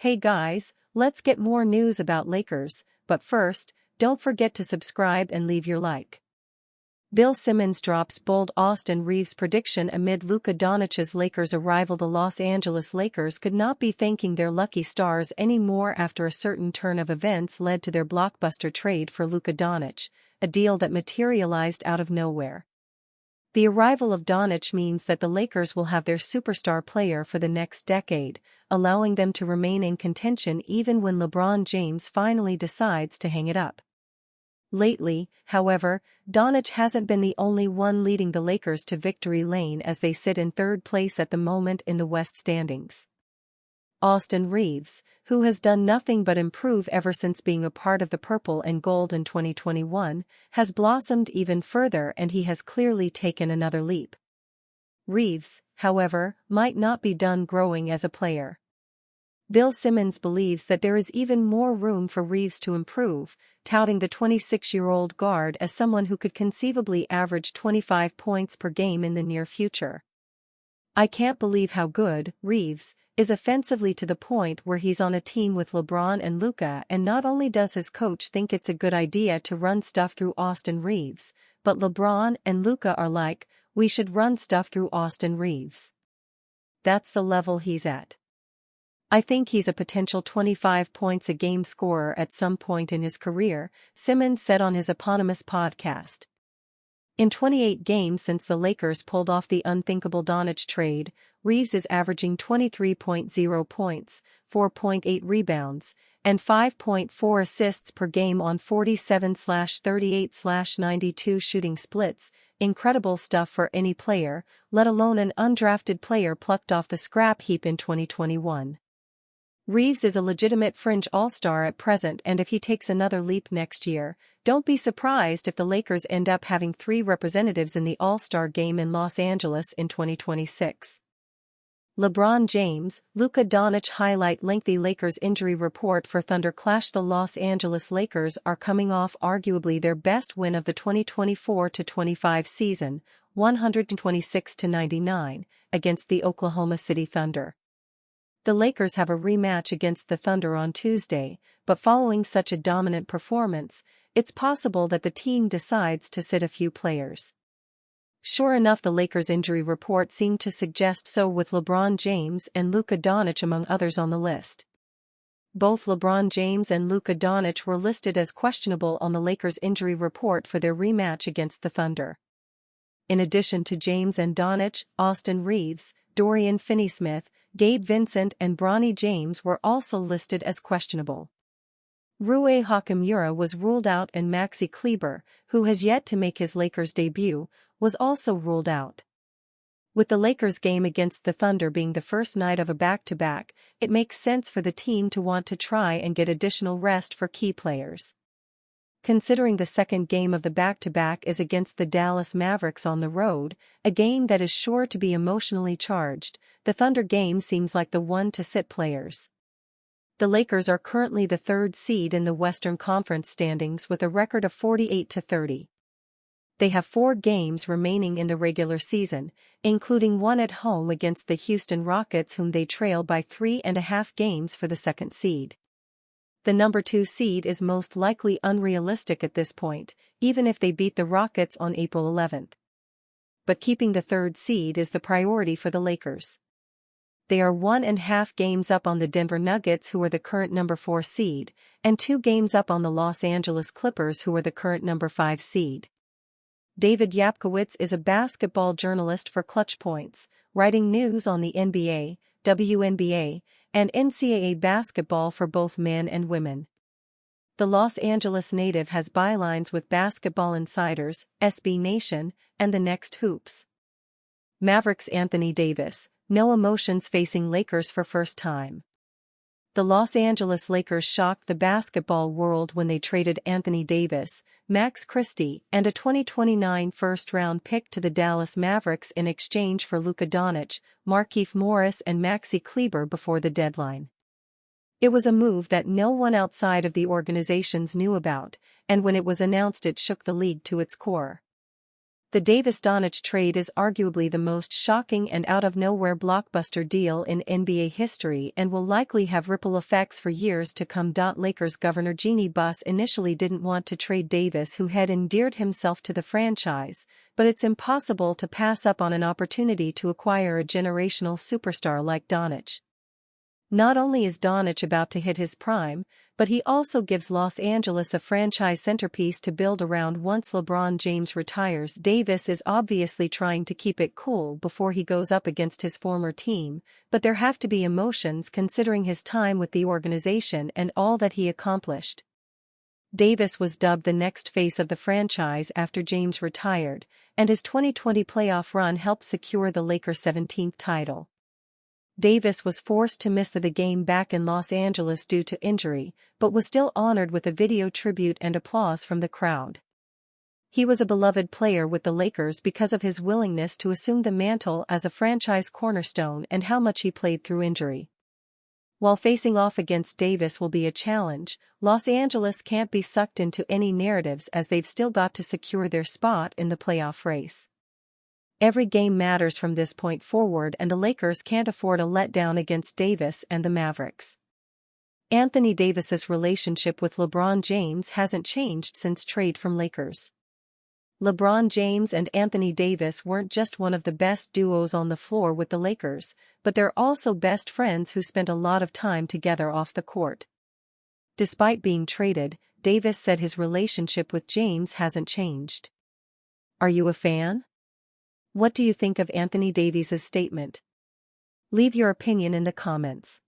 Hey guys, let's get more news about Lakers, but first, don't forget to subscribe and leave your like. Bill Simmons drops bold Austin Reaves prediction amid Luka Doncic's Lakers arrival. The Los Angeles Lakers could not be thanking their lucky stars anymore after a certain turn of events led to their blockbuster trade for Luka Doncic, a deal that materialized out of nowhere. The arrival of Doncic means that the Lakers will have their superstar player for the next decade, allowing them to remain in contention even when LeBron James finally decides to hang it up. Lately, however, Doncic hasn't been the only one leading the Lakers to victory lane as they sit in third place at the moment in the West standings. Austin Reaves, who has done nothing but improve ever since being a part of the purple and gold in 2021, has blossomed even further and he has clearly taken another leap. Reaves, however, might not be done growing as a player. Bill Simmons believes that there is even more room for Reaves to improve, touting the 26-year-old guard as someone who could conceivably average 25 points per game in the near future. "I can't believe how good Reaves is offensively to the point where he's on a team with LeBron and Luka, and not only does his coach think it's a good idea to run stuff through Austin Reaves, but LeBron and Luka are like, we should run stuff through Austin Reaves. That's the level he's at. I think he's a potential 25 points a game scorer at some point in his career," Simmons said on his eponymous podcast. In 28 games since the Lakers pulled off the unthinkable Doncic trade, Reaves is averaging 23.0 points, 4.8 rebounds, and 5.4 assists per game on 47/38/92 shooting splits, incredible stuff for any player, let alone an undrafted player plucked off the scrap heap in 2021. Reaves is a legitimate fringe all-star at present, and if he takes another leap next year, don't be surprised if the Lakers end up having 3 representatives in the All-Star game in Los Angeles in 2026. LeBron James, Luka Doncic highlight lengthy Lakers injury report for Thunder clash. The Los Angeles Lakers are coming off arguably their best win of the 2024-25 season, 126-99, against the Oklahoma City Thunder. The Lakers have a rematch against the Thunder on Tuesday, but following such a dominant performance, it's possible that the team decides to sit a few players. Sure enough, the Lakers' injury report seemed to suggest so, with LeBron James and Luka Doncic among others on the list. Both LeBron James and Luka Doncic were listed as questionable on the Lakers' injury report for their rematch against the Thunder. In addition to James and Doncic, Austin Reaves, Dorian Finney-Smith, Gabe Vincent and Bronny James were also listed as questionable. Rui Hachimura was ruled out, and Maxi Kleber, who has yet to make his Lakers debut, was also ruled out. With the Lakers game against the Thunder being the first night of a back-to-back, it makes sense for the team to want to try and get additional rest for key players. Considering the second game of the back-to-back is against the Dallas Mavericks on the road, a game that is sure to be emotionally charged, the Thunder game seems like the one to sit players. The Lakers are currently the 3rd seed in the Western Conference standings with a record of 48-30. They have 4 games remaining in the regular season, including one at home against the Houston Rockets, whom they trail by 3.5 games for the 2nd seed. The number 2 seed is most likely unrealistic at this point, even if they beat the Rockets on April 11. But keeping the 3rd seed is the priority for the Lakers. They are 1.5 games up on the Denver Nuggets, who are the current number 4 seed, and 2 games up on the Los Angeles Clippers, who are the current number 5 seed. David Yapkowitz is a basketball journalist for Clutch Points, writing news on the NBA, WNBA, and NCAA basketball for both men and women. The Los Angeles native has bylines with Basketball Insiders, SB Nation, and The Next Hoops. Mavericks Anthony Davis, no emotions facing Lakers for first time. The Los Angeles Lakers shocked the basketball world when they traded Anthony Davis, Max Christie, and a 2029 first-round pick to the Dallas Mavericks in exchange for Luka Doncic, Markieff Morris and Maxi Kleber before the deadline. It was a move that no one outside of the organizations knew about, and when it was announced it shook the league to its core. The Davis-Doncic trade is arguably the most shocking and out-of-nowhere blockbuster deal in NBA history and will likely have ripple effects for years to come. Lakers Governor Jeannie Buss initially didn't want to trade Davis, who had endeared himself to the franchise, but it's impossible to pass up on an opportunity to acquire a generational superstar like Doncic. Not only is Doncic about to hit his prime, but he also gives Los Angeles a franchise centerpiece to build around once LeBron James retires. Davis is obviously trying to keep it cool before he goes up against his former team, but there have to be emotions considering his time with the organization and all that he accomplished. Davis was dubbed the next face of the franchise after James retired, and his 2020 playoff run helped secure the Lakers' 17th title. Davis was forced to miss the game back in Los Angeles due to injury, but was still honored with a video tribute and applause from the crowd. He was a beloved player with the Lakers because of his willingness to assume the mantle as a franchise cornerstone and how much he played through injury. While facing off against Davis will be a challenge, Los Angeles can't be sucked into any narratives as they've still got to secure their spot in the playoff race. Every game matters from this point forward, and the Lakers can't afford a letdown against Davis and the Mavericks. Anthony Davis's relationship with LeBron James hasn't changed since trade from Lakers. LeBron James and Anthony Davis weren't just one of the best duos on the floor with the Lakers, but they're also best friends who spent a lot of time together off the court. Despite being traded, Davis said his relationship with James hasn't changed. Are you a fan? What do you think of Anthony Davies' statement? Leave your opinion in the comments.